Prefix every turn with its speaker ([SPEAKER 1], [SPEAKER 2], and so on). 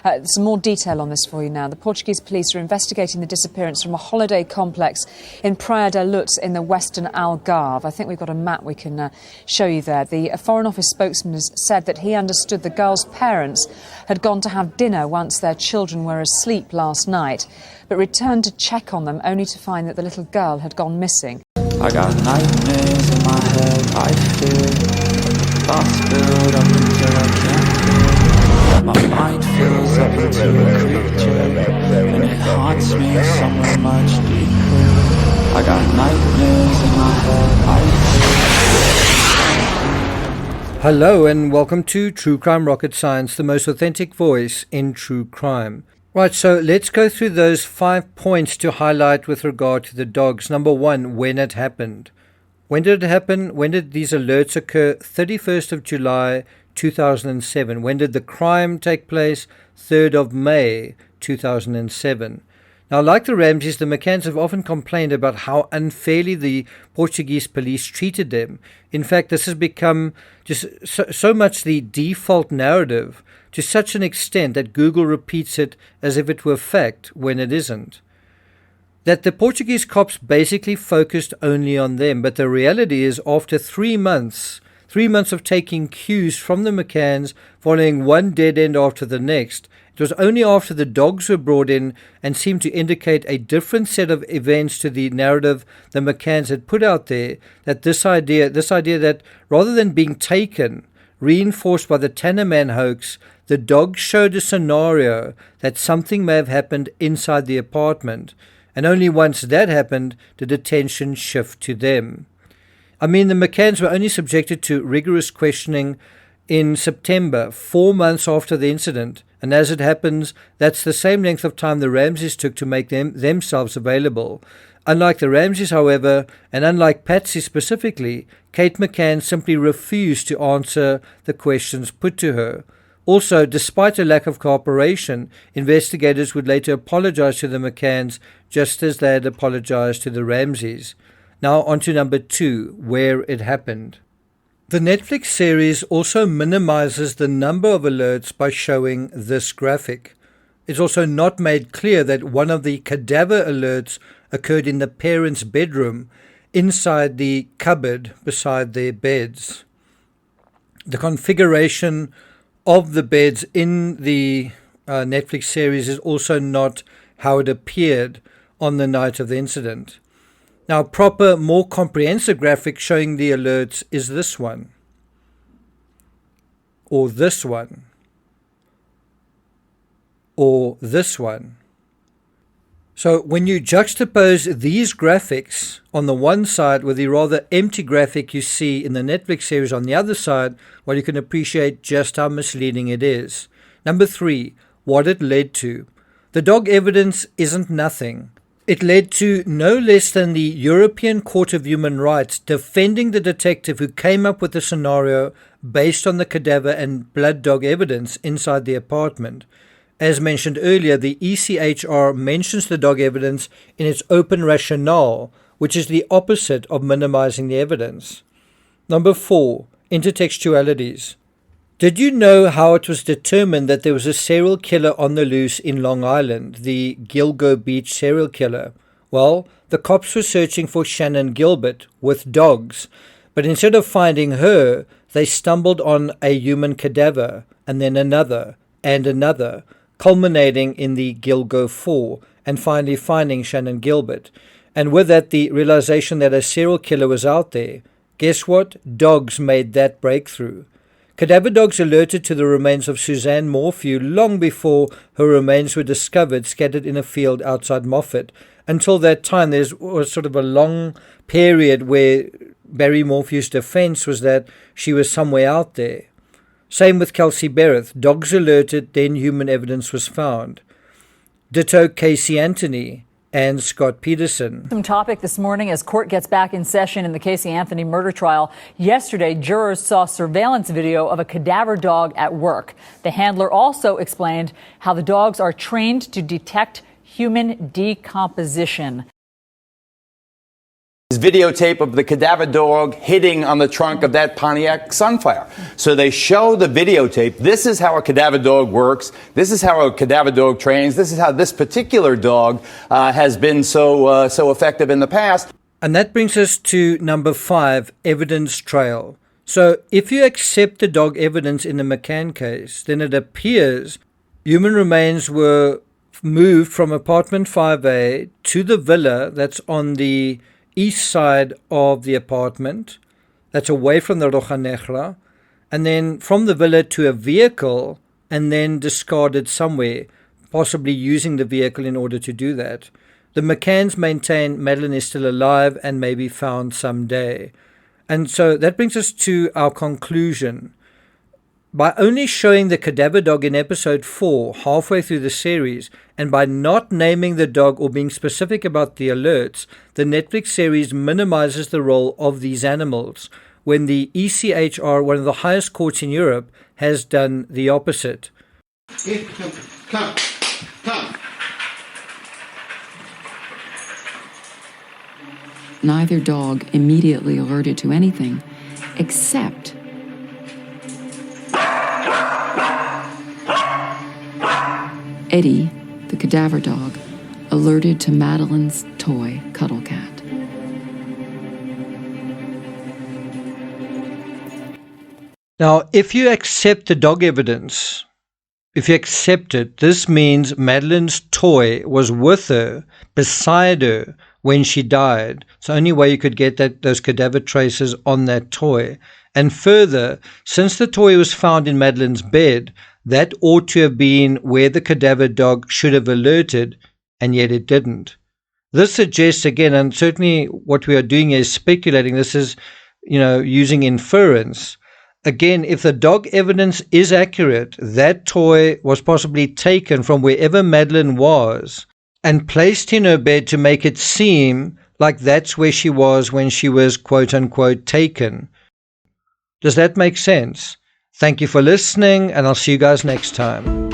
[SPEAKER 1] Some more detail on this for you now. The Portuguese police are investigating the disappearance from a holiday complex in Praia da Luz in the western Algarve. I think we've got a map we can show you there. The Foreign Office spokesman has said that he understood the girl's parents had gone to have dinner once their children were asleep last night, but returned to check on them only to find that the little girl had gone missing.
[SPEAKER 2] I got nightmares in my head, I fear thoughts build up until I can't feel. My mind fills up into a creature, and it haunts me somewhere much deeper. I got nightmares in my head, I fear.
[SPEAKER 3] Hello and welcome to True Crime Rocket Science, the most authentic voice in true crime. Right, so let's go through those 5 points to highlight with regard to the dogs. Number 1, when it happened. When did it happen? When did these alerts occur? 31st of July 2007. When did the crime take place? 3rd of May 2007. Now, like the Ramseys, the McCanns have often complained about how unfairly the Portuguese police treated them. In fact, this has become just so much the default narrative, to such an extent that Google repeats it as if it were fact when it isn't. That the Portuguese cops basically focused only on them, but the reality is after 3 months of taking cues from the McCanns, following one dead end after the next, it was only after the dogs were brought in and seemed to indicate a different set of events to the narrative the McCanns had put out there, that this idea that rather than being taken, reinforced by the Tannerman hoax, the dogs showed a scenario that something may have happened inside the apartment, and only once that happened did attention shift to them. I mean, the McCanns were only subjected to rigorous questioning in September, 4 months after the incident, and as it happens, that's the same length of time the Ramseys took to make themselves available. Unlike the Ramseys, however, and unlike Patsy specifically, Kate McCann simply refused to answer the questions put to her. Also, despite a lack of cooperation, investigators would later apologize to the McCanns just as they had apologized to the Ramseys. Now on to number 2, where it happened. The Netflix series also minimizes the number of alerts by showing this graphic. It's also not made clear that one of the cadaver alerts occurred in the parents' bedroom, inside the cupboard beside their beds. The configuration of the beds in the Netflix series is also not how it appeared on the night of the incident. Now, proper, more comprehensive graphic showing the alerts is this one, or this one, or this one. So when you juxtapose these graphics on the one side with the rather empty graphic you see in the Netflix series on the other side, well, you can appreciate just how misleading it is. Number 3, what it led to. The dog evidence isn't nothing. It led to no less than the European Court of Human Rights defending the detective who came up with the scenario based on the cadaver and blood dog evidence inside the apartment. As mentioned earlier, the ECHR mentions the dog evidence in its open rationale, which is the opposite of minimizing the evidence. Number 4, intertextualities. Did you know how it was determined that there was a serial killer on the loose in Long Island, the Gilgo Beach serial killer? Well, the cops were searching for Shannon Gilbert with dogs, but instead of finding her, they stumbled on a human cadaver, and then another, and another, culminating in the Gilgo 4, and finally finding Shannon Gilbert. And with that, the realization that a serial killer was out there. Guess what? Dogs made that breakthrough. Cadaver dogs alerted to the remains of Suzanne Morphew long before her remains were discovered scattered in a field outside Moffat. Until that time, there was sort of a long period where Barry Morphew's defense was that she was somewhere out there. Same with Kelsey Bereth. Dogs alerted, then human evidence was found. Ditto Casey Anthony and Scott Peterson.
[SPEAKER 4] Some topic this morning as court gets back in session in the Casey Anthony murder trial. Yesterday, jurors saw surveillance video of a cadaver dog at work. The handler also explained how the dogs are trained to detect human decomposition.
[SPEAKER 5] Videotape of the cadaver dog hitting on the trunk of that Pontiac Sunfire. So they show the videotape. This is how a cadaver dog works. This is how a cadaver dog trains. This is how this particular dog has been so effective in the past.
[SPEAKER 3] And that brings us to number 5, evidence trail. So if you accept the dog evidence in the McCann case, then it appears human remains were moved from apartment 5A to the villa that's on the east side of the apartment, that's away from the Roja Negra, and then from the villa to a vehicle and then discarded somewhere, possibly using the vehicle in order to do that. The McCanns maintain Madeleine is still alive and may be found someday. And so that brings us to our conclusion. By only showing the cadaver dog in episode 4 halfway through the series, and by not naming the dog or being specific about the alerts, the Netflix series minimizes the role of these animals, when the ECHR, one of the highest courts in Europe, has done the opposite.
[SPEAKER 6] Come.
[SPEAKER 7] Neither dog immediately alerted to anything, except Eddie, the cadaver dog, alerted to Madeleine's toy cuddle cat.
[SPEAKER 3] Now, if you accept the dog evidence, if you accept it, this means Madeleine's toy was with her, beside her, when she died. It's the only way you could get those cadaver traces on that toy. And further, since the toy was found in Madeleine's bed, that ought to have been where the cadaver dog should have alerted, and yet it didn't. This suggests, again, and certainly what we are doing is speculating, this is, using inference. Again, if the dog evidence is accurate, that toy was possibly taken from wherever Madeleine was and placed in her bed to make it seem like that's where she was when she was quote-unquote taken. Does that make sense? Thank you for listening, and I'll see you guys next time.